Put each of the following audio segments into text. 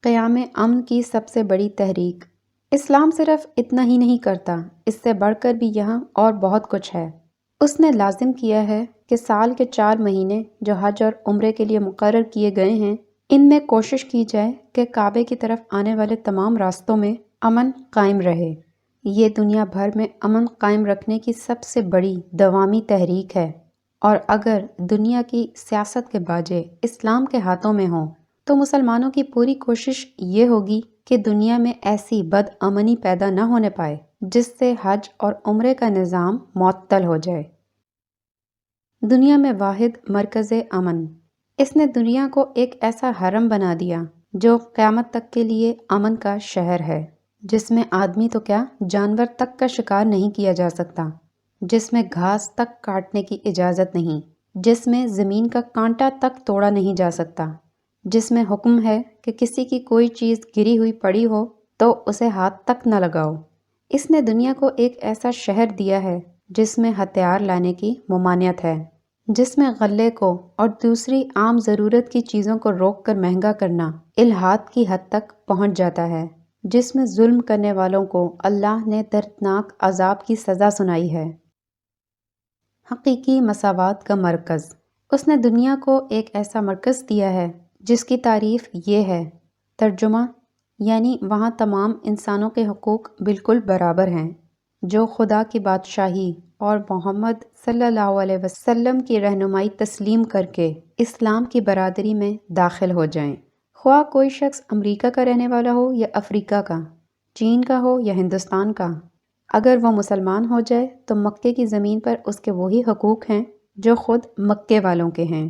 قیام امن کی سب سے بڑی تحریک۔ اسلام صرف اتنا ہی نہیں کرتا، اس سے بڑھ کر بھی یہاں اور بہت کچھ ہے۔ اس نے لازم کیا ہے کہ سال کے 4 مہینے جو حج اور عمرے کے لیے مقرر کیے گئے ہیں، ان میں کوشش کی جائے کہ کعبے کی طرف آنے والے تمام راستوں میں امن قائم رہے۔ یہ دنیا بھر میں امن قائم رکھنے کی سب سے بڑی دوامی تحریک ہے، اور اگر دنیا کی سیاست کے باجے اسلام کے ہاتھوں میں ہوں تو مسلمانوں کی پوری کوشش یہ ہوگی کہ دنیا میں ایسی بد امنی پیدا نہ ہونے پائے جس سے حج اور عمرے کا نظام معطل ہو جائے۔ دنیا میں واحد مرکز امن۔ اس نے دنیا کو ایک ایسا حرم بنا دیا جو قیامت تک کے لیے امن کا شہر ہے، جس میں آدمی تو کیا جانور تک کا شکار نہیں کیا جا سکتا، جس میں گھاس تک کاٹنے کی اجازت نہیں، جس میں زمین کا کانٹا تک توڑا نہیں جا سکتا، جس میں حکم ہے کہ کسی کی کوئی چیز گری ہوئی پڑی ہو تو اسے ہاتھ تک نہ لگاؤ۔ اس نے دنیا کو ایک ایسا شہر دیا ہے جس میں ہتھیار لانے کی ممانعت ہے، جس میں غلے کو اور دوسری عام ضرورت کی چیزوں کو روک کر مہنگا کرنا الحاد کی حد تک پہنچ جاتا ہے، جس میں ظلم کرنے والوں کو اللہ نے دردناک عذاب کی سزا سنائی ہے۔ حقیقی مساوات کا مرکز۔ اس نے دنیا کو ایک ایسا مرکز دیا ہے جس کی تعریف یہ ہے، ترجمہ یعنی وہاں تمام انسانوں کے حقوق بالکل برابر ہیں، جو خدا کی بادشاہی اور محمد صلی اللہ علیہ وسلم کی رہنمائی تسلیم کر کے اسلام کی برادری میں داخل ہو جائیں، خواہ کوئی شخص امریکہ کا رہنے والا ہو یا افریقہ کا، چین کا ہو یا ہندوستان کا۔ اگر وہ مسلمان ہو جائے تو مکے کی زمین پر اس کے وہی حقوق ہیں جو خود مکے والوں کے ہیں۔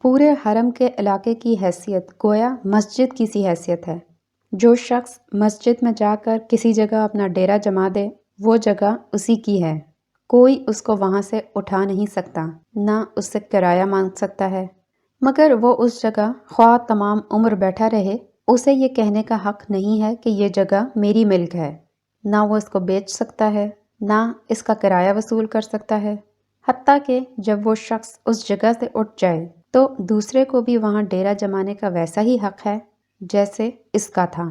پورے حرم کے علاقے کی حیثیت گویا مسجد کی سی حیثیت ہے۔ جو شخص مسجد میں جا کر کسی جگہ اپنا ڈیرا جما دے، وہ جگہ اسی کی ہے، کوئی اس کو وہاں سے اٹھا نہیں سکتا، نہ اس سے کرایہ مانگ سکتا ہے، مگر وہ اس جگہ خواہ تمام عمر بیٹھا رہے، اسے یہ کہنے کا حق نہیں ہے کہ یہ جگہ میری ملک ہے۔ نہ وہ اس کو بیچ سکتا ہے، نہ اس کا کرایہ وصول کر سکتا ہے، حتیٰ کہ جب وہ شخص اس جگہ سے اٹھ جائے تو دوسرے کو بھی وہاں ڈیرا جمانے کا ویسا ہی حق ہے جیسے اس کا تھا۔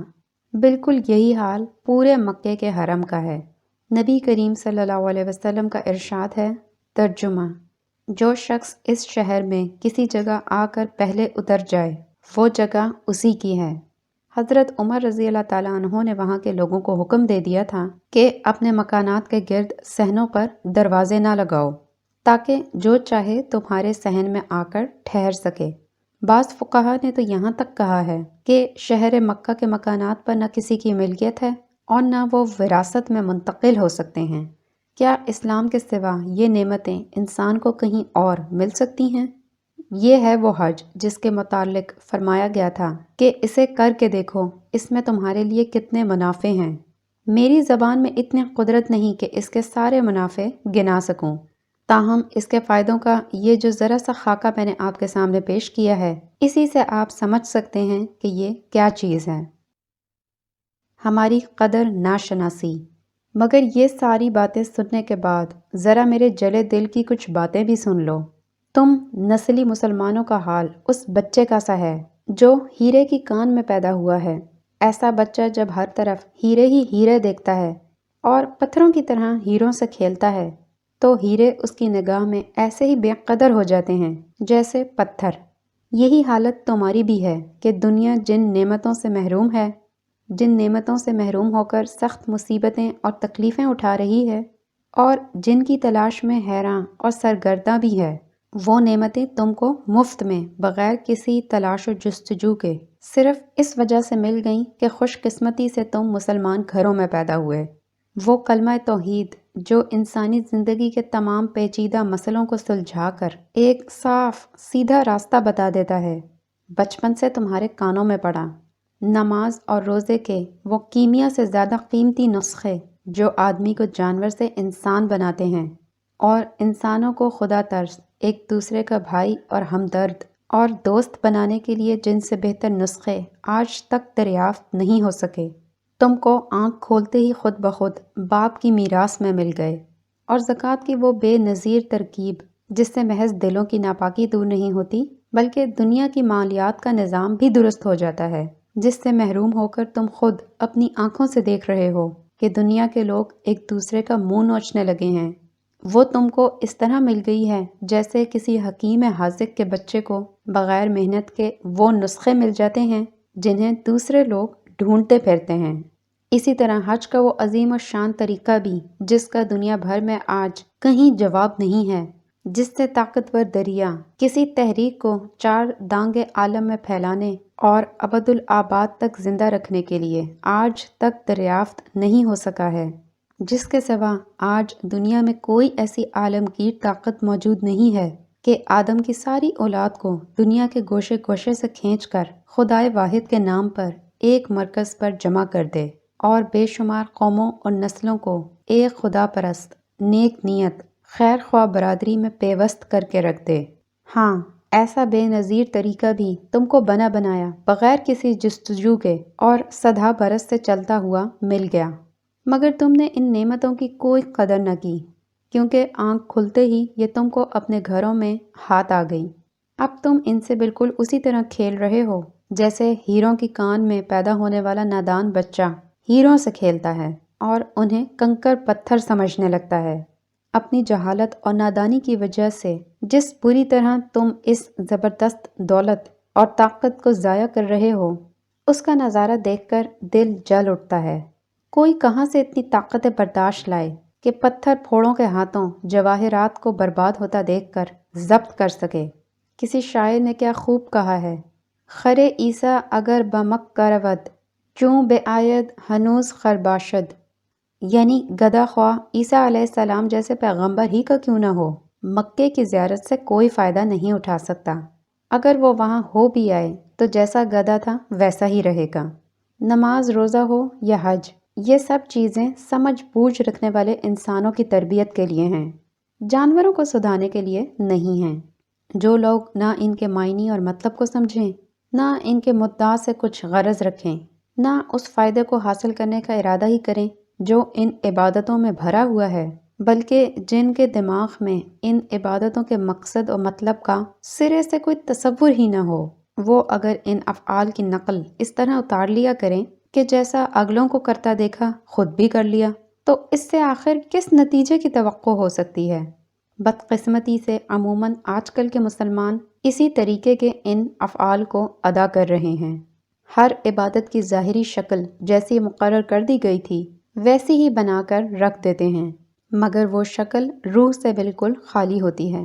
بالکل یہی حال پورے مکے کے حرم کا ہے۔ نبی کریم صلی اللہ علیہ وسلم کا ارشاد ہے، ترجمہ جو شخص اس شہر میں کسی جگہ آ کر پہلے اتر جائے، وہ جگہ اسی کی ہے۔ حضرت عمر رضی اللہ تعالیٰ عنہ نے وہاں کے لوگوں کو حکم دے دیا تھا کہ اپنے مکانات کے گرد صحنوں پر دروازے نہ لگاؤ، تاکہ جو چاہے تمہارے صحن میں آ کر ٹھہر سکے۔ بعض فقہا نے تو یہاں تک کہا ہے کہ شہر مکہ کے مکانات پر نہ کسی کی ملکیت ہے اور نہ وہ وراثت میں منتقل ہو سکتے ہیں۔ کیا اسلام کے سوا یہ نعمتیں انسان کو کہیں اور مل سکتی ہیں؟ یہ ہے وہ حج جس کے متعلق فرمایا گیا تھا کہ اسے کر کے دیکھو، اس میں تمہارے لیے کتنے منافع ہیں۔ میری زبان میں اتنی قدرت نہیں کہ اس کے سارے منافع گنا سکوں، تاہم اس کے فائدوں کا یہ جو ذرا سا خاکہ میں نے آپ کے سامنے پیش کیا ہے، اسی سے آپ سمجھ سکتے ہیں کہ یہ کیا چیز ہے۔ ہماری قدر ناشناسی۔ مگر یہ ساری باتیں سننے کے بعد ذرا میرے جلے دل کی کچھ باتیں بھی سن لو۔ تم نسلی مسلمانوں کا حال اس بچے کا سا ہے جو ہیرے کی کان میں پیدا ہوا ہے۔ ایسا بچہ جب ہر طرف ہیرے ہی ہیرے دیکھتا ہے اور پتھروں کی طرح ہیروں سے کھیلتا ہے تو ہیرے اس کی نگاہ میں ایسے ہی بے قدر ہو جاتے ہیں جیسے پتھر۔ یہی حالت تمہاری بھی ہے کہ دنیا جن نعمتوں سے محروم ہے، جن نعمتوں سے محروم ہو کر سخت مصیبتیں اور تکلیفیں اٹھا رہی ہے، اور جن کی تلاش میں حیراں اور سرگرداں بھی ہے، وہ نعمتیں تم کو مفت میں بغیر کسی تلاش و جستجو کے صرف اس وجہ سے مل گئیں کہ خوش قسمتی سے تم مسلمان گھروں میں پیدا ہوئے۔ وہ کلمہ توحید جو انسانی زندگی کے تمام پیچیدہ مسئلوں کو سلجھا کر ایک صاف سیدھا راستہ بتا دیتا ہے، بچپن سے تمہارے کانوں میں پڑا۔ نماز اور روزے کے وہ کیمیا سے زیادہ قیمتی نسخے جو آدمی کو جانور سے انسان بناتے ہیں اور انسانوں کو خدا ترس، ایک دوسرے کا بھائی اور ہمدرد اور دوست بنانے کے لیے جن سے بہتر نسخے آج تک دریافت نہیں ہو سکے، تم کو آنکھ کھولتے ہی خود بخود باپ کی میراث میں مل گئے۔ اور زکوٰۃ کی وہ بے نظیر ترکیب جس سے محض دلوں کی ناپاکی دور نہیں ہوتی بلکہ دنیا کی مالیات کا نظام بھی درست ہو جاتا ہے، جس سے محروم ہو کر تم خود اپنی آنکھوں سے دیکھ رہے ہو کہ دنیا کے لوگ ایک دوسرے کا منہ نوچنے لگے ہیں۔ وہ تم کو اس طرح مل گئی ہے جیسے کسی حکیم حاذق کے بچے کو بغیر محنت کے وہ نسخے مل جاتے ہیں جنہیں دوسرے لوگ ڈھونڈتے پھرتے ہیں۔ اسی طرح حج کا وہ عظیم و شان طریقہ بھی جس کا دنیا بھر میں آج کہیں جواب نہیں ہے، جس سے طاقتور دریا کسی تحریک کو چار دانگ عالم میں پھیلانے اور ابدالآباد تک زندہ رکھنے کے لیے آج تک دریافت نہیں ہو سکا ہے، جس کے سوا آج دنیا میں کوئی ایسی عالمگیر طاقت موجود نہیں ہے کہ آدم کی ساری اولاد کو دنیا کے گوشے گوشے سے کھینچ کر خدائے واحد کے نام پر ایک مرکز پر جمع کر دے اور بے شمار قوموں اور نسلوں کو ایک خدا پرست، نیک نیت، خیر خواہ برادری میں پیوست کر کے رکھ دے۔ ہاں، ایسا بے نظیر طریقہ بھی تم کو بنا بنایا بغیر کسی جستجو کے اور سدھا برس سے چلتا ہوا مل گیا، مگر تم نے ان نعمتوں کی کوئی قدر نہ کی، کیونکہ آنکھ کھلتے ہی یہ تم کو اپنے گھروں میں ہاتھ آ گئی۔ اب تم ان سے بالکل اسی طرح کھیل رہے ہو جیسے ہیروں کی کان میں پیدا ہونے والا نادان بچہ ہیروں سے کھیلتا ہے اور انہیں کنکر پتھر سمجھنے لگتا ہے۔ اپنی جہالت اور نادانی کی وجہ سے جس بری طرح تم اس زبردست دولت اور طاقت کو ضائع کر رہے ہو، اس کا نظارہ دیکھ کر دل جل اٹھتا ہے۔ کوئی کہاں سے اتنی طاقت برداشت لائے کہ پتھر پھوڑوں کے ہاتھوں جواہرات کو برباد ہوتا دیکھ کر ضبط کر سکے۔ کسی شاعر نے کیا خوب کہا ہے، خرے عیسیٰ اگر بمکہ رود، چوں بے آید ہنوز خرباشد، یعنی گدھا خواہ عیسیٰ علیہ السلام جیسے پیغمبر ہی کا کیوں نہ ہو، مکے کی زیارت سے کوئی فائدہ نہیں اٹھا سکتا۔ اگر وہ وہاں ہو بھی آئے تو جیسا گدھا تھا ویسا ہی رہے گا۔ نماز، روزہ ہو یا حج، یہ سب چیزیں سمجھ بوجھ رکھنے والے انسانوں کی تربیت کے لیے ہیں، جانوروں کو سدھانے کے لیے نہیں ہیں۔ جو لوگ نہ ان کے معنی اور مطلب کو سمجھیں، نہ ان کے مدعا سے کچھ غرض رکھیں، نہ اس فائدے کو حاصل کرنے کا ارادہ ہی کریں جو ان عبادتوں میں بھرا ہوا ہے، بلکہ جن کے دماغ میں ان عبادتوں کے مقصد و مطلب کا سرے سے کوئی تصور ہی نہ ہو، وہ اگر ان افعال کی نقل اس طرح اتار لیا کریں کہ جیسا اگلوں کو کرتا دیکھا خود بھی کر لیا، تو اس سے آخر کس نتیجے کی توقع ہو سکتی ہے؟ بدقسمتی سے عموماً آج کل کے مسلمان اسی طریقے کے ان افعال کو ادا کر رہے ہیں۔ ہر عبادت کی ظاہری شکل جیسی مقرر کر دی گئی تھی ویسی ہی بنا کر رکھ دیتے ہیں، مگر وہ شکل روح سے بالکل خالی ہوتی ہے۔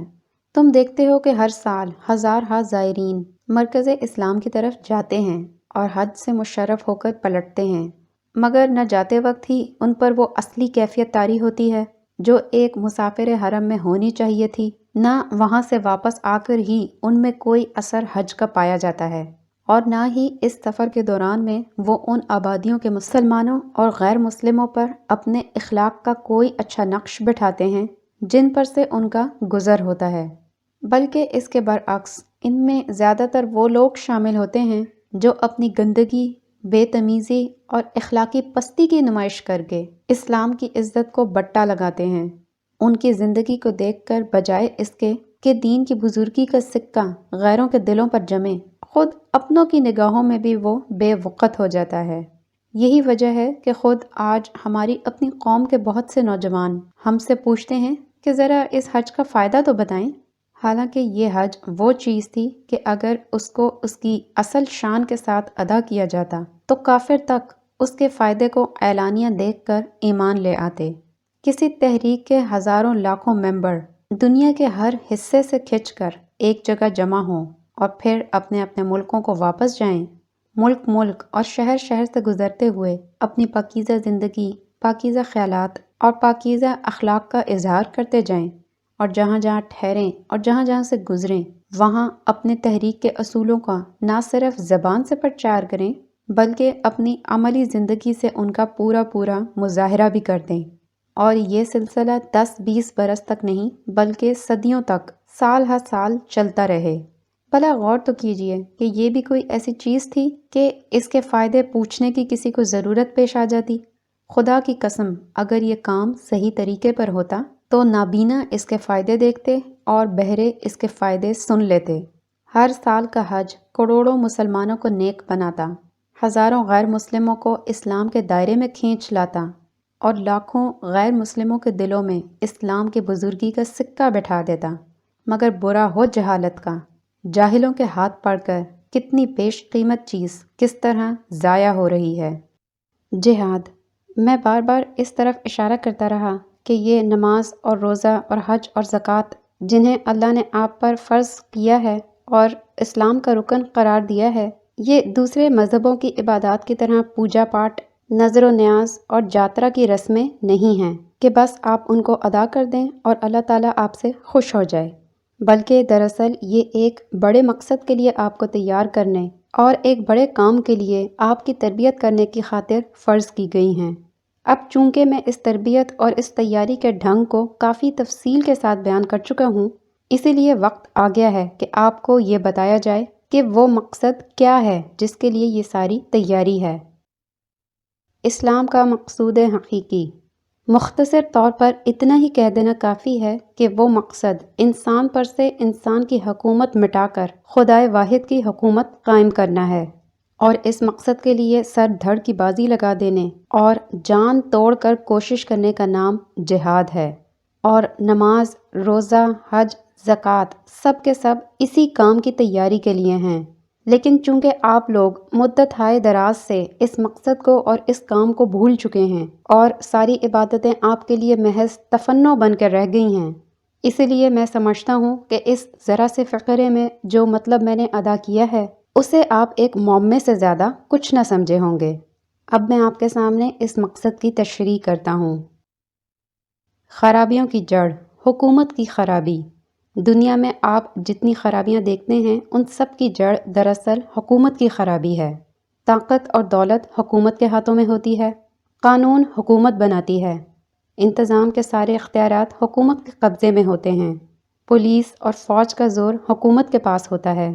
تم دیکھتے ہو کہ ہر سال ہزارہا زائرین مرکز اسلام کی طرف جاتے ہیں اور حج سے مشرف ہو کر پلٹتے ہیں، مگر نہ جاتے وقت ہی ان پر وہ اصلی کیفیت طاری ہوتی ہے جو ایک مسافر حرم میں ہونی چاہیے تھی، نہ وہاں سے واپس آ کر ہی ان میں کوئی اثر حج کا پایا جاتا ہے، اور نہ ہی اس سفر کے دوران میں وہ ان آبادیوں کے مسلمانوں اور غیر مسلموں پر اپنے اخلاق کا کوئی اچھا نقش بٹھاتے ہیں جن پر سے ان کا گزر ہوتا ہے، بلکہ اس کے برعکس ان میں زیادہ تر وہ لوگ شامل ہوتے ہیں جو اپنی گندگی، بے تمیزی اور اخلاقی پستی کی نمائش کر کے اسلام کی عزت کو بٹا لگاتے ہیں۔ ان کی زندگی کو دیکھ کر بجائے اس کے کہ دین کی بزرگی کا سکہ غیروں کے دلوں پر جمے، خود اپنوں کی نگاہوں میں بھی وہ بے وقت ہو جاتا ہے۔ یہی وجہ ہے کہ خود آج ہماری اپنی قوم کے بہت سے نوجوان ہم سے پوچھتے ہیں کہ ذرا اس حج کا فائدہ تو بتائیں، حالانکہ یہ حج وہ چیز تھی کہ اگر اس کو اس کی اصل شان کے ساتھ ادا کیا جاتا تو کافر تک اس کے فائدے کو اعلانیہ دیکھ کر ایمان لے آتے۔ کسی تحریک کے ہزاروں لاکھوں ممبر دنیا کے ہر حصے سے کھنچ کر ایک جگہ جمع ہوں اور پھر اپنے اپنے ملکوں کو واپس جائیں، ملک اور شہر شہر سے گزرتے ہوئے اپنی پاکیزہ زندگی، پاکیزہ خیالات اور پاکیزہ اخلاق کا اظہار کرتے جائیں، اور جہاں جہاں ٹھہریں اور جہاں جہاں سے گزریں وہاں اپنے تحریک کے اصولوں کا نہ صرف زبان سے پرچار کریں بلکہ اپنی عملی زندگی سے ان کا پورا مظاہرہ بھی کر دیں، اور یہ سلسلہ 10-20 برس تک نہیں بلکہ صدیوں تک سال ہر سال چلتا رہے۔ بھلا غور تو کیجئے کہ یہ بھی کوئی ایسی چیز تھی کہ اس کے فائدے پوچھنے کی کسی کو ضرورت پیش آ جاتی؟ خدا کی قسم اگر یہ کام صحیح طریقے پر ہوتا تو نابینا اس کے فائدے دیکھتے اور بہرے اس کے فائدے سن لیتے۔ ہر سال کا حج کروڑوں مسلمانوں کو نیک بناتا، ہزاروں غیر مسلموں کو اسلام کے دائرے میں کھینچ لاتا اور لاکھوں غیر مسلموں کے دلوں میں اسلام کی بزرگی کا سکہ بٹھا دیتا، مگر برا ہو جہالت کا، جاہلوں کے ہاتھ پڑ کر کتنی بیش قیمت چیز کس طرح ضائع ہو رہی ہے۔ جہاد، میں بار بار اس طرف اشارہ کرتا رہا کہ یہ نماز اور روزہ اور حج اور زکوٰۃ جنہیں اللہ نے آپ پر فرض کیا ہے اور اسلام کا رکن قرار دیا ہے، یہ دوسرے مذہبوں کی عبادات کی طرح پوجا پاٹ، نظر و نیاز اور جاترا کی رسمیں نہیں ہیں کہ بس آپ ان کو ادا کر دیں اور اللہ تعالیٰ آپ سے خوش ہو جائے، بلکہ دراصل یہ ایک بڑے مقصد کے لیے آپ کو تیار کرنے اور ایک بڑے کام کے لیے آپ کی تربیت کرنے کی خاطر فرض کی گئی ہیں۔ اب چونکہ میں اس تربیت اور اس تیاری کے ڈھنگ کو کافی تفصیل کے ساتھ بیان کر چکا ہوں، اسی لیے وقت آ گیا ہے کہ آپ کو یہ بتایا جائے کہ وہ مقصد کیا ہے جس کے لیے یہ ساری تیاری ہے۔ اسلام کا مقصود حقیقی، مختصر طور پر اتنا ہی کہہ دینا کافی ہے کہ وہ مقصد انسان پر سے انسان کی حکومت مٹا کر خدائے واحد کی حکومت قائم کرنا ہے، اور اس مقصد کے لیے سر دھڑ کی بازی لگا دینے اور جان توڑ کر کوشش کرنے کا نام جہاد ہے۔ اور نماز، روزہ، حج، زکوٰۃ سب کے سب اسی کام کی تیاری کے لیے ہیں، لیکن چونکہ آپ لوگ مدت ہائے دراز سے اس مقصد کو اور اس کام کو بھول چکے ہیں اور ساری عبادتیں آپ کے لیے محض تفنن بن کر رہ گئی ہیں، اسی لیے میں سمجھتا ہوں کہ اس ذرا سے فقرے میں جو مطلب میں نے ادا کیا ہے اسے آپ ایک معمے سے زیادہ کچھ نہ سمجھے ہوں گے۔ اب میں آپ کے سامنے اس مقصد کی تشریح کرتا ہوں۔ خرابیوں کی جڑ، حکومت کی خرابی۔ دنیا میں آپ جتنی خرابیاں دیکھتے ہیں ان سب کی جڑ دراصل حکومت کی خرابی ہے۔ طاقت اور دولت حکومت کے ہاتھوں میں ہوتی ہے، قانون حکومت بناتی ہے، انتظام کے سارے اختیارات حکومت کے قبضے میں ہوتے ہیں، پولیس اور فوج کا زور حکومت کے پاس ہوتا ہے،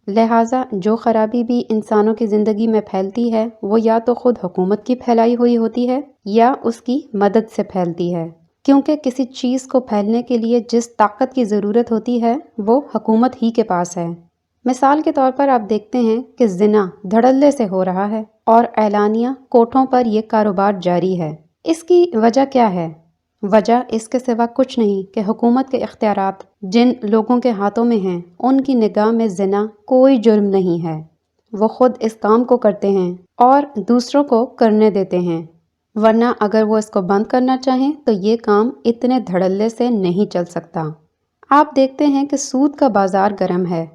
لہٰذا جو خرابی بھی انسانوں کی زندگی میں پھیلتی ہے وہ یا تو خود حکومت کی پھیلائی ہوئی ہوتی ہے یا اس کی مدد سے پھیلتی ہے، کیونکہ کسی چیز کو پھیلنے کے لیے جس طاقت کی ضرورت ہوتی ہے وہ حکومت ہی کے پاس ہے۔ مثال کے طور پر آپ دیکھتے ہیں کہ زنا دھڑلے سے ہو رہا ہے اور اعلانیہ کوٹھوں پر یہ کاروبار جاری ہے۔ اس کی وجہ کیا ہے؟ وجہ اس کے سوا کچھ نہیں کہ حکومت کے اختیارات جن لوگوں کے ہاتھوں میں ہیں ان کی نگاہ میں زنا کوئی جرم نہیں ہے، وہ خود اس کام کو کرتے ہیں اور دوسروں کو کرنے دیتے ہیں، ورنہ اگر وہ اس کو بند کرنا چاہیں تو یہ کام اتنے دھڑلے سے نہیں چل سکتا۔ آپ دیکھتے ہیں کہ سود کا بازار گرم ہے،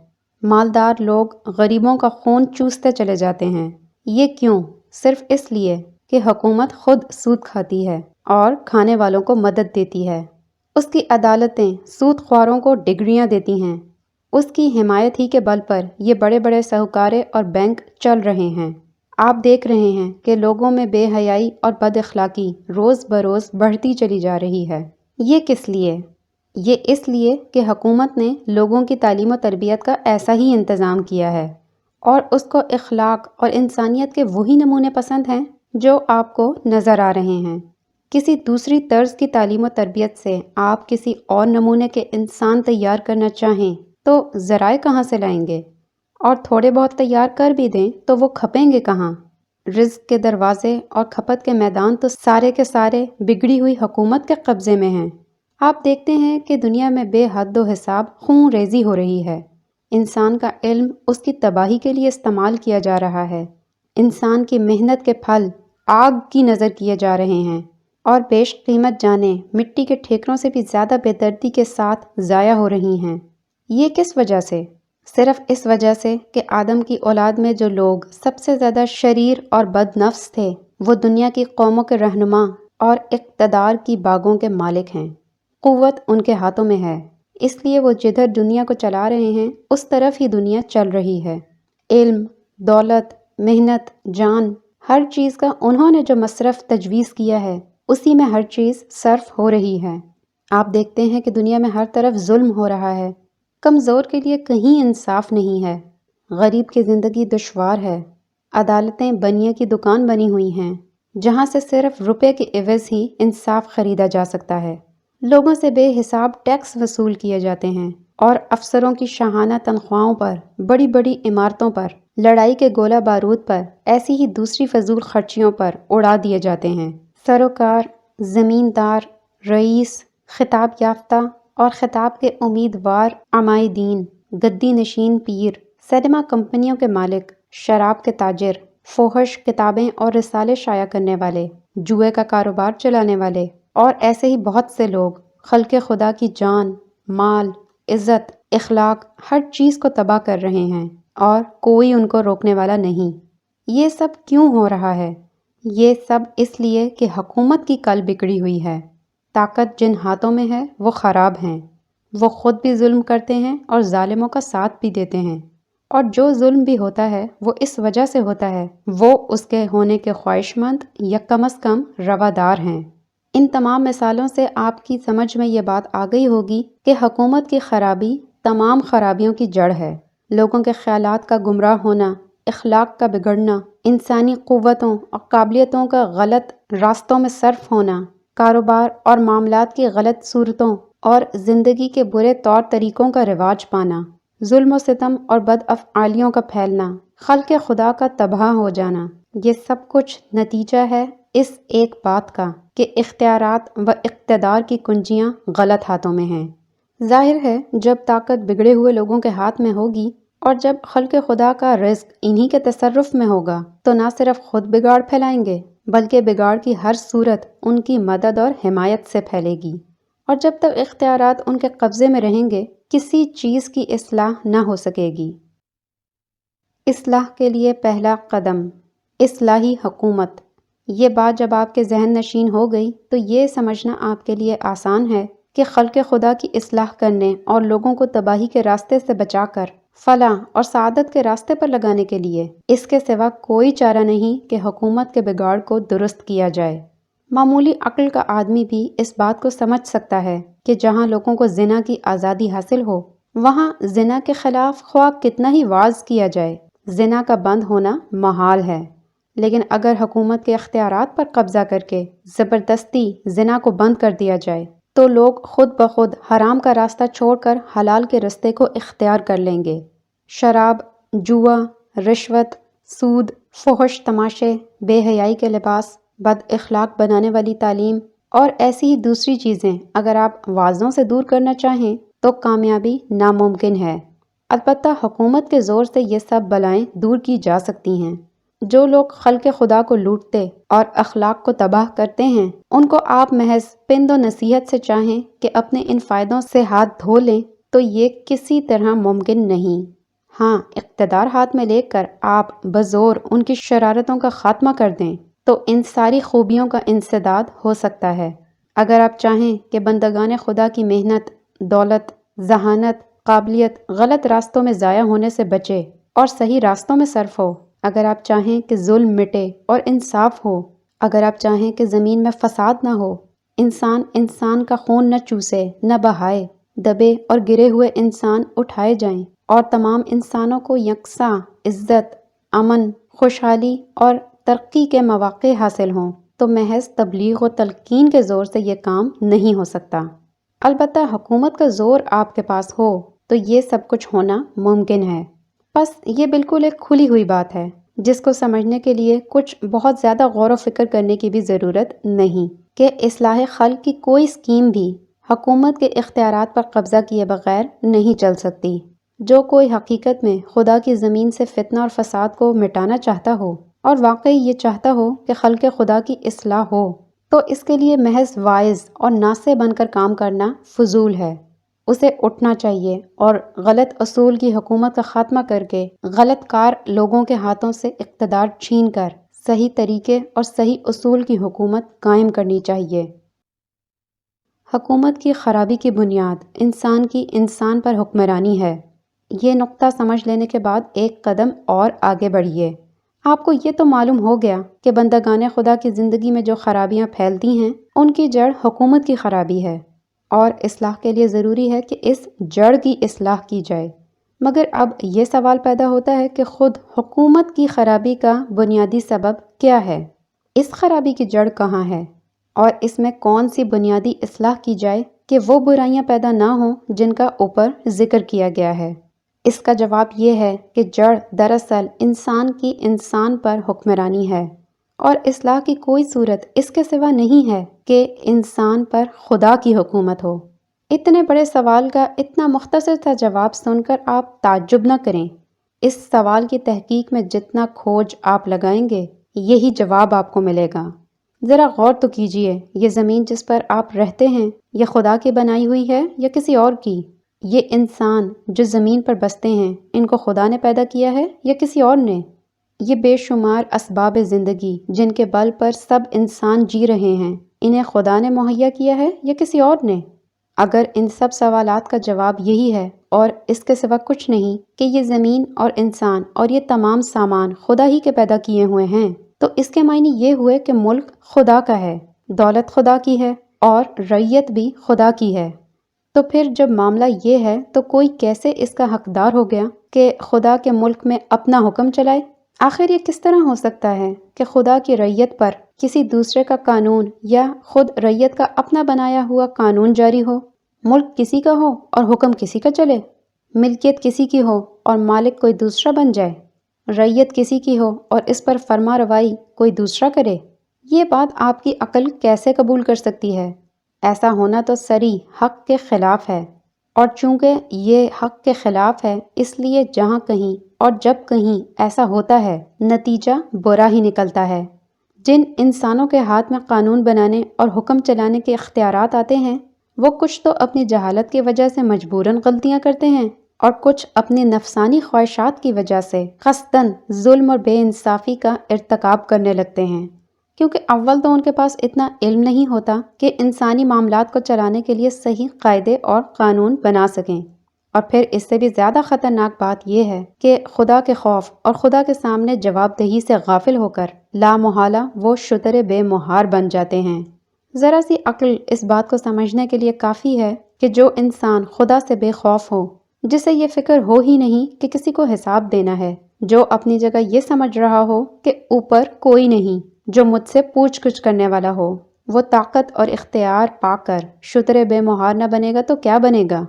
مالدار لوگ غریبوں کا خون چوستے چلے جاتے ہیں۔ یہ کیوں؟ صرف اس لیے کہ حکومت خود سود کھاتی ہے اور کھانے والوں کو مدد دیتی ہے۔ اس کی عدالتیں سود خواروں کو ڈگریاں دیتی ہیں، اس کی حمایت ہی کے بل پر یہ بڑے بڑے ساہوکارے اور بینک چل رہے ہیں۔ آپ دیکھ رہے ہیں کہ لوگوں میں بے حیائی اور بد اخلاقی روز بروز بڑھتی چلی جا رہی ہے۔ یہ کس لیے؟ یہ اس لیے کہ حکومت نے لوگوں کی تعلیم و تربیت کا ایسا ہی انتظام کیا ہے اور اس کو اخلاق اور انسانیت کے وہی نمونے پسند ہیں جو آپ کو نظر آ رہے ہیں۔ کسی دوسری طرز کی تعلیم و تربیت سے آپ کسی اور نمونے کے انسان تیار کرنا چاہیں تو ذرائع کہاں سے لائیں گے؟ اور تھوڑے بہت تیار کر بھی دیں تو وہ کھپیں گے کہاں؟ رزق کے دروازے اور کھپت کے میدان تو سارے کے سارے بگڑی ہوئی حکومت کے قبضے میں ہیں۔ آپ دیکھتے ہیں کہ دنیا میں بے حد و حساب خون ریزی ہو رہی ہے، انسان کا علم اس کی تباہی کے لیے استعمال کیا جا رہا ہے، انسان کی محنت کے پھل آگ کی نظر کیے جا رہے ہیں اور بیش قیمت جانیں مٹی کے ٹھیکروں سے بھی زیادہ بے دردی کے ساتھ ضائع ہو رہی ہیں۔ یہ کس وجہ سے؟ صرف اس وجہ سے کہ آدم کی اولاد میں جو لوگ سب سے زیادہ شریر اور بد نفس تھے وہ دنیا کی قوموں کے رہنما اور اقتدار کی باغوں کے مالک ہیں۔ قوت ان کے ہاتھوں میں ہے، اس لیے وہ جدھر دنیا کو چلا رہے ہیں اس طرف ہی دنیا چل رہی ہے۔ علم، دولت، محنت، جان، ہر چیز کا انہوں نے جو مصرف تجویز کیا ہے اسی میں ہر چیز صرف ہو رہی ہے۔ آپ دیکھتے ہیں کہ دنیا میں ہر طرف ظلم ہو رہا ہے، کمزور کے لیے کہیں انصاف نہیں ہے، غریب کی زندگی دشوار ہے، عدالتیں بنیے کی دکان بنی ہوئی ہیں جہاں سے صرف روپے کے عوض ہی انصاف خریدا جا سکتا ہے، لوگوں سے بے حساب ٹیکس وصول کیے جاتے ہیں اور افسروں کی شاہانہ تنخواہوں پر، بڑی بڑی عمارتوں پر لڑائی کے گولہ بارود پر ایسی ہی دوسری فضول خرچیوں پر اڑا دیے جاتے ہیں۔ سروکار، زمیندار، رئیس، خطاب یافتہ اور خطاب کے امیدوار عمائدین، گدی نشین پیر، سینما کمپنیوں کے مالک، شراب کے تاجر، فحش کتابیں اور رسالے شائع کرنے والے، جوئے کا کاروبار چلانے والے اور ایسے ہی بہت سے لوگ خلق خدا کی جان، مال، عزت، اخلاق، ہر چیز کو تباہ کر رہے ہیں اور کوئی ان کو روکنے والا نہیں۔ یہ سب کیوں ہو رہا ہے؟ یہ سب اس لیے کہ حکومت کی کل بگڑی ہوئی ہے۔ طاقت جن ہاتھوں میں ہے وہ خراب ہیں، وہ خود بھی ظلم کرتے ہیں اور ظالموں کا ساتھ بھی دیتے ہیں، اور جو ظلم بھی ہوتا ہے وہ اس وجہ سے ہوتا ہے وہ اس کے ہونے کے خواہش مند یا کم از کم روادار ہیں۔ ان تمام مثالوں سے آپ کی سمجھ میں یہ بات آ گئی ہوگی کہ حکومت کی خرابی تمام خرابیوں کی جڑ ہے۔ لوگوں کے خیالات کا گمراہ ہونا، اخلاق کا بگڑنا، انسانی قوتوں اور قابلیتوں کا غلط راستوں میں صرف ہونا، کاروبار اور معاملات کی غلط صورتوں اور زندگی کے برے طور طریقوں کا رواج پانا، ظلم و ستم اور بدافعالیوں کا پھیلنا، خلق خدا کا تباہ ہو جانا، یہ سب کچھ نتیجہ ہے اس ایک بات کا کہ اختیارات و اقتدار کی کنجیاں غلط ہاتھوں میں ہیں۔ ظاہر ہے جب طاقت بگڑے ہوئے لوگوں کے ہاتھ میں ہوگی اور جب خلق خدا کا رزق انہی کے تصرف میں ہوگا تو نہ صرف خود بگاڑ پھیلائیں گے بلکہ بگاڑ کی ہر صورت ان کی مدد اور حمایت سے پھیلے گی، اور جب تک اختیارات ان کے قبضے میں رہیں گے کسی چیز کی اصلاح نہ ہو سکے گی۔ اصلاح کے لیے پہلا قدم اصلاحی حکومت۔ یہ بات جب آپ کے ذہن نشین ہو گئی تو یہ سمجھنا آپ کے لیے آسان ہے کہ خلق خدا کی اصلاح کرنے اور لوگوں کو تباہی کے راستے سے بچا کر فلاح اور سعادت کے راستے پر لگانے کے لیے اس کے سوا کوئی چارہ نہیں کہ حکومت کے بگاڑ کو درست کیا جائے۔ معمولی عقل کا آدمی بھی اس بات کو سمجھ سکتا ہے کہ جہاں لوگوں کو زنا کی آزادی حاصل ہو وہاں زنا کے خلاف خواہ کتنا ہی واعظ کیا جائے، زنا کا بند ہونا محال ہے۔ لیکن اگر حکومت کے اختیارات پر قبضہ کر کے زبردستی زنا کو بند کر دیا جائے تو لوگ خود بخود حرام کا راستہ چھوڑ کر حلال کے راستے کو اختیار کر لیں گے۔ شراب، جوا، رشوت، سود، فحش تماشے، بے حیائی کے لباس، بد اخلاق بنانے والی تعلیم اور ایسی ہی دوسری چیزیں اگر آپ واعظوں سے دور کرنا چاہیں تو کامیابی ناممکن ہے۔ البتہ حکومت کے زور سے یہ سب بلائیں دور کی جا سکتی ہیں۔ جو لوگ خلق خدا کو لوٹتے اور اخلاق کو تباہ کرتے ہیں ان کو آپ محض پند و نصیحت سے چاہیں کہ اپنے ان فائدوں سے ہاتھ دھو لیں تو یہ کسی طرح ممکن نہیں۔ ہاں، اقتدار ہاتھ میں لے کر آپ بزور ان کی شرارتوں کا خاتمہ کر دیں تو ان ساری خوبیوں کا انسداد ہو سکتا ہے۔ اگر آپ چاہیں کہ بندگان خدا کی محنت، دولت، ذہانت، قابلیت غلط راستوں میں ضائع ہونے سے بچے اور صحیح راستوں میں صرف ہو، اگر آپ چاہیں کہ ظلم مٹے اور انصاف ہو، اگر آپ چاہیں کہ زمین میں فساد نہ ہو، انسان کا خون نہ چوسے نہ بہائے، دبے اور گرے ہوئے انسان اٹھائے جائیں اور تمام انسانوں کو یکساں عزت، امن، خوشحالی اور ترقی کے مواقع حاصل ہوں تو محض تبلیغ و تلقین کے زور سے یہ کام نہیں ہو سکتا۔ البتہ حکومت کا زور آپ کے پاس ہو تو یہ سب کچھ ہونا ممکن ہے۔ بس یہ بالکل ایک کھلی ہوئی بات ہے جس کو سمجھنے کے لیے کچھ بہت زیادہ غور و فکر کرنے کی بھی ضرورت نہیں کہ اصلاح خلق کی کوئی اسکیم بھی حکومت کے اختیارات پر قبضہ کیے بغیر نہیں چل سکتی۔ جو کوئی حقیقت میں خدا کی زمین سے فتنہ اور فساد کو مٹانا چاہتا ہو اور واقعی یہ چاہتا ہو کہ خلق خدا کی اصلاح ہو تو اس کے لیے محض واعظ اور ناصح بن کر کام کرنا فضول ہے۔ اسے اٹھنا چاہیے اور غلط اصول کی حکومت کا خاتمہ کر کے غلط کار لوگوں کے ہاتھوں سے اقتدار چھین کر صحیح طریقے اور صحیح اصول کی حکومت قائم کرنی چاہیے۔ حکومت کی خرابی کی بنیاد انسان کی انسان پر حکمرانی ہے۔ یہ نقطہ سمجھ لینے کے بعد ایک قدم اور آگے بڑھیے۔ آپ کو یہ تو معلوم ہو گیا کہ بندگان خدا کی زندگی میں جو خرابیاں پھیلتی ہیں ان کی جڑ حکومت کی خرابی ہے، اور اصلاح کے لیے ضروری ہے کہ اس جڑ کی اصلاح کی جائے۔ مگر اب یہ سوال پیدا ہوتا ہے کہ خود حکومت کی خرابی کا بنیادی سبب کیا ہے؟ اس خرابی کی جڑ کہاں ہے؟ اور اس میں کون سی بنیادی اصلاح کی جائے کہ وہ برائیاں پیدا نہ ہوں جن کا اوپر ذکر کیا گیا ہے؟ اس کا جواب یہ ہے کہ جڑ دراصل انسان کی انسان پر حکمرانی ہے، اور اصلاح کی کوئی صورت اس کے سوا نہیں ہے کہ انسان پر خدا کی حکومت ہو۔ اتنے بڑے سوال کا اتنا مختصر سا جواب سن کر آپ تعجب نہ کریں۔ اس سوال کی تحقیق میں جتنا کھوج آپ لگائیں گے، یہی جواب آپ کو ملے گا۔ ذرا غور تو کیجئے، یہ زمین جس پر آپ رہتے ہیں، یہ خدا کی بنائی ہوئی ہے یا کسی اور کی؟ یہ انسان جو زمین پر بستے ہیں، ان کو خدا نے پیدا کیا ہے یا کسی اور نے؟ یہ بے شمار اسباب زندگی جن کے بل پر سب انسان جی رہے ہیں، انہیں خدا نے مہیا کیا ہے یا کسی اور نے؟ اگر ان سب سوالات کا جواب یہی ہے اور اس کے سوا کچھ نہیں کہ یہ زمین اور انسان اور یہ تمام سامان خدا ہی کے پیدا کیے ہوئے ہیں، تو اس کے معنی یہ ہوئے کہ ملک خدا کا ہے، دولت خدا کی ہے اور رعیت بھی خدا کی ہے۔ تو پھر جب معاملہ یہ ہے تو کوئی کیسے اس کا حقدار ہو گیا کہ خدا کے ملک میں اپنا حکم چلائے؟ آخر یہ کس طرح ہو سکتا ہے کہ خدا کی رعیت پر کسی دوسرے کا قانون یا خود رعیت کا اپنا بنایا ہوا قانون جاری ہو؟ ملک کسی کا ہو اور حکم کسی کا چلے، ملکیت کسی کی ہو اور مالک کوئی دوسرا بن جائے، رعیت کسی کی ہو اور اس پر فرما روائی کوئی دوسرا کرے۔ یہ بات آپ کی عقل کیسے قبول کر سکتی ہے؟ ایسا ہونا تو صریح حق کے خلاف ہے، اور چونکہ یہ حق کے خلاف ہے، اس لیے جہاں کہیں اور جب کہیں ایسا ہوتا ہے، نتیجہ برا ہی نکلتا ہے۔ جن انسانوں کے ہاتھ میں قانون بنانے اور حکم چلانے کے اختیارات آتے ہیں، وہ کچھ تو اپنی جہالت کی وجہ سے مجبوراً غلطیاں کرتے ہیں، اور کچھ اپنی نفسانی خواہشات کی وجہ سے قصداً ظلم اور بے انصافی کا ارتکاب کرنے لگتے ہیں، کیونکہ اول تو ان کے پاس اتنا علم نہیں ہوتا کہ انسانی معاملات کو چلانے کے لیے صحیح قاعدے اور قانون بنا سکیں، اور پھر اس سے بھی زیادہ خطرناک بات یہ ہے کہ خدا کے خوف اور خدا کے سامنے جواب دہی سے غافل ہو کر لامحالہ وہ شتر بے مہار بن جاتے ہیں۔ ذرا سی عقل اس بات کو سمجھنے کے لیے کافی ہے کہ جو انسان خدا سے بے خوف ہو، جسے یہ فکر ہو ہی نہیں کہ کسی کو حساب دینا ہے، جو اپنی جگہ یہ سمجھ رہا ہو کہ اوپر کوئی نہیں جو مجھ سے پوچھ گچھ کرنے والا ہو، وہ طاقت اور اختیار پا کر شتر بے مہار نہ بنے گا تو کیا بنے گا؟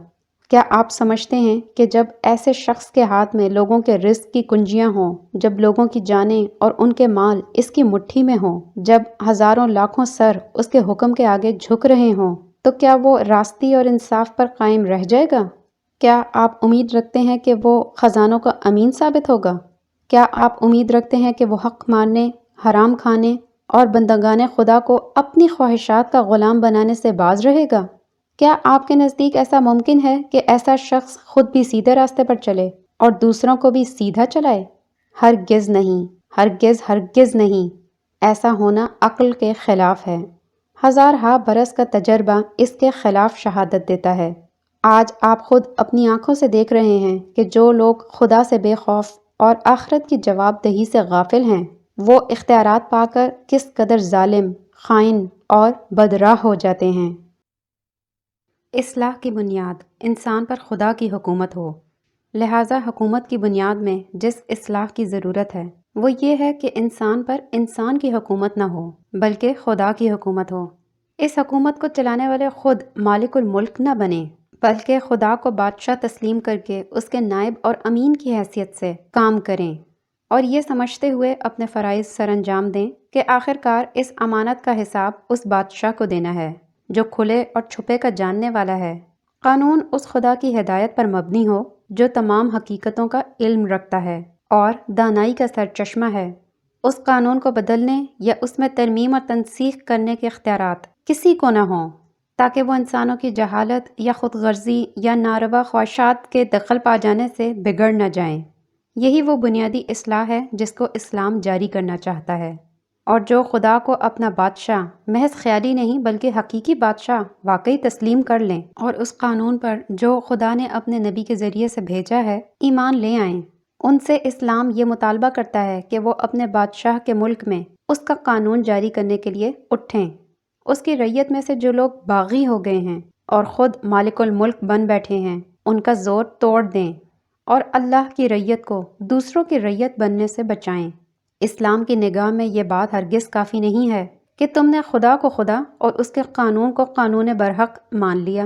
کیا آپ سمجھتے ہیں کہ جب ایسے شخص کے ہاتھ میں لوگوں کے رزق کی کنجیاں ہوں، جب لوگوں کی جانیں اور ان کے مال اس کی مٹھی میں ہوں، جب ہزاروں لاکھوں سر اس کے حکم کے آگے جھک رہے ہوں، تو کیا وہ راستی اور انصاف پر قائم رہ جائے گا؟ کیا آپ امید رکھتے ہیں کہ وہ خزانوں کا امین ثابت ہوگا؟ کیا آپ امید رکھتے ہیں کہ وہ حق مارنے، حرام کھانے اور بندگان خدا کو اپنی خواہشات کا غلام بنانے سے باز رہے گا؟ کیا آپ کے نزدیک ایسا ممکن ہے کہ ایسا شخص خود بھی سیدھے راستے پر چلے اور دوسروں کو بھی سیدھا چلائے؟ ہرگز نہیں، ہرگز ہرگز نہیں۔ ایسا ہونا عقل کے خلاف ہے۔ ہزارہا برس کا تجربہ اس کے خلاف شہادت دیتا ہے۔ آج آپ خود اپنی آنکھوں سے دیکھ رہے ہیں کہ جو لوگ خدا سے بے خوف اور آخرت کی جواب دہی سے غافل ہیں، وہ اختیارات پا کر کس قدر ظالم، خائن اور بدراہ ہو جاتے ہیں۔ اصلاح کی بنیاد انسان پر خدا کی حکومت ہو، لہٰذا حکومت کی بنیاد میں جس اصلاح کی ضرورت ہے وہ یہ ہے کہ انسان پر انسان کی حکومت نہ ہو بلکہ خدا کی حکومت ہو۔ اس حکومت کو چلانے والے خود مالک الملک نہ بنیں بلکہ خدا کو بادشاہ تسلیم کر کے اس کے نائب اور امین کی حیثیت سے کام کریں، اور یہ سمجھتے ہوئے اپنے فرائض سر انجام دیں کہ آخرکار اس امانت کا حساب اس بادشاہ کو دینا ہے جو کھلے اور چھپے کا جاننے والا ہے۔ قانون اس خدا کی ہدایت پر مبنی ہو جو تمام حقیقتوں کا علم رکھتا ہے اور دانائی کا سرچشمہ ہے۔ اس قانون کو بدلنے یا اس میں ترمیم اور تنسیخ کرنے کے اختیارات کسی کو نہ ہوں، تاکہ وہ انسانوں کی جہالت یا خود غرضی یا ناروا خواہشات کے دخل پا جانے سے بگڑ نہ جائیں۔ یہی وہ بنیادی اصلاح ہے جس کو اسلام جاری کرنا چاہتا ہے، اور جو خدا کو اپنا بادشاہ محض خیالی نہیں بلکہ حقیقی بادشاہ واقعی تسلیم کر لیں اور اس قانون پر جو خدا نے اپنے نبی کے ذریعے سے بھیجا ہے ایمان لے آئیں، ان سے اسلام یہ مطالبہ کرتا ہے کہ وہ اپنے بادشاہ کے ملک میں اس کا قانون جاری کرنے کے لیے اٹھیں۔ اس کی رعیت میں سے جو لوگ باغی ہو گئے ہیں اور خود مالک الملک بن بیٹھے ہیں، ان کا زور توڑ دیں اور اللہ کی رعیت کو دوسروں کی رعیت بننے سے بچائیں۔ اسلام کی نگاہ میں یہ بات ہرگز کافی نہیں ہے کہ تم نے خدا کو خدا اور اس کے قانون کو قانون برحق مان لیا۔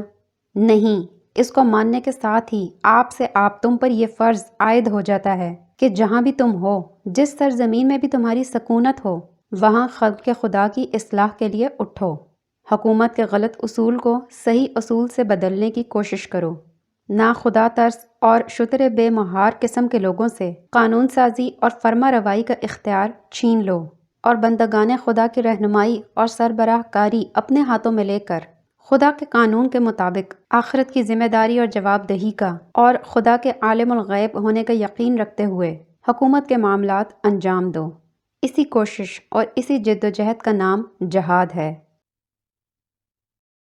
نہیں، اس کو ماننے کے ساتھ ہی آپ تم پر یہ فرض عائد ہو جاتا ہے کہ جہاں بھی تم ہو، جس سرزمین میں بھی تمہاری سکونت ہو، وہاں خلق خدا کی اصلاح کے لیے اٹھو۔ حکومت کے غلط اصول کو صحیح اصول سے بدلنے کی کوشش کرو۔ نا خدا ترس اور شتر بے مہار قسم کے لوگوں سے قانون سازی اور فرما روائی کا اختیار چھین لو، اور بندگان خدا کی رہنمائی اور سربراہ کاری اپنے ہاتھوں میں لے کر خدا کے قانون کے مطابق آخرت کی ذمہ داری اور جواب دہی کا اور خدا کے عالم الغیب ہونے کا یقین رکھتے ہوئے حکومت کے معاملات انجام دو۔ اسی کوشش اور اسی جد و جہد کا نام جہاد ہے۔